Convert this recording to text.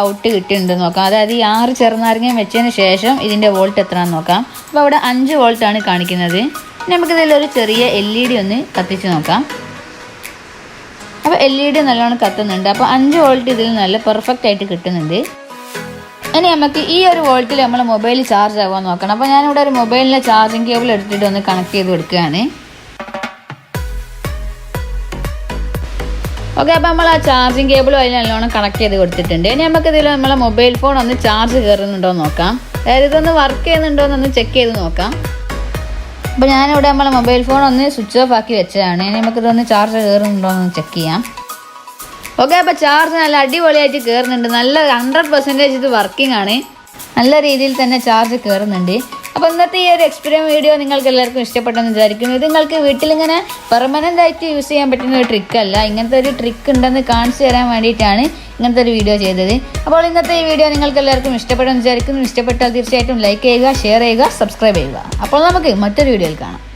Out കിട്ടിയിട്ടുണ്ടെന്ന് നോക്കാം. അതായത് ഈ 6 ചെറുനാരങ്ങയും വെച്ചതിന് ശേഷം ഇതിൻ്റെ വോൾട്ട് എത്രയാണെന്ന് നോക്കാം. അപ്പോൾ അവിടെ 5 വോൾട്ടാണ് കാണിക്കുന്നത്. നമുക്കിതിലൊരു ചെറിയ LED ഒന്ന് കത്തിച്ച് നോക്കാം. അപ്പോൾ LED നല്ലോണം കത്തുന്നുണ്ട്. അപ്പോൾ 5 വോൾട്ട് ഇതിൽ നല്ല പെർഫെക്റ്റ് ആയിട്ട് കിട്ടുന്നുണ്ട്. ഇനി നമുക്ക് ഈ ഒരു വോൾട്ടിൽ നമ്മൾ മൊബൈൽ ചാർജ് ആവാൻ നോക്കണം. അപ്പോൾ ഞാനിവിടെ ഒരു മൊബൈലിലെ ചാർജിങ് കേബിൾ എടുത്തിട്ട് ഒന്ന് കണക്ട് ചെയ്ത് കൊടുക്കുകയാണ്. ഓക്കെ, അപ്പോൾ നമ്മൾ ആ ചാർജിങ് കേബിൾ അതിൽ നല്ലോണം കണക്ട് ചെയ്ത് കൊടുത്തിട്ടുണ്ട്. ഇനി നമുക്കിതിൽ നമ്മളെ മൊബൈൽ ഫോൺ ഒന്ന് ചാർജ് കയറുന്നുണ്ടോ എന്ന് നോക്കാം. അതായത് ഇതൊന്ന് വർക്ക് ചെയ്യുന്നുണ്ടോ എന്നൊന്ന് ചെക്ക് ചെയ്ത് നോക്കാം. അപ്പോൾ ഞാനിവിടെ നമ്മളെ മൊബൈൽ ഫോൺ ഒന്ന് സ്വിച്ച് ഓഫ് ആക്കി വെച്ചതാണ്. ഇനി നമുക്കിതൊന്ന് ചാർജ് കയറുന്നുണ്ടോ എന്ന് ചെക്ക് ചെയ്യാം. ഓക്കെ, അപ്പോൾ ചാർജ് നല്ല അടിപൊളിയായിട്ട് കയറുന്നുണ്ട്. നല്ല 100% ഇത് വർക്കിംഗ് ആണ്. നല്ല രീതിയിൽ തന്നെ ചാർജ് കയറുന്നുണ്ട്. അപ്പോൾ ഇന്നത്തെ ഈ ഒരു എക്സ്പെരിമെൻറ്റ് വീഡിയോ നിങ്ങൾക്ക് എല്ലാവർക്കും ഇഷ്ടപ്പെട്ടെന്ന് വിചാരിക്കുന്നു. ഇത് നിങ്ങൾക്ക് വീട്ടിലിങ്ങനെ പെർമനൻ്റ് ആയിട്ട് യൂസ് ചെയ്യാൻ പറ്റുന്ന ഒരു ട്രിക്കല്ല. ഇങ്ങനത്തെ ഒരു ട്രിക്ക് ഉണ്ടെന്ന് കാണിച്ചു തരാൻ വേണ്ടിയിട്ടാണ് ഇങ്ങനത്തെ ഒരു വീഡിയോ ചെയ്തത്. അപ്പോൾ ഇന്നത്തെ ഈ വീഡിയോ നിങ്ങൾക്ക് എല്ലാവർക്കും ഇഷ്ടപ്പെട്ടെന്ന് വിചാരിക്കുന്നു. ഇഷ്ടപ്പെട്ടാൽ തീർച്ചയായിട്ടും ലൈക്ക് ചെയ്യുക, ഷെയർ ചെയ്യുക, സബ്സ്ക്രൈബ് ചെയ്യുക. അപ്പോൾ നമുക്ക് മറ്റൊരു വീഡിയോയിൽ കാണാം.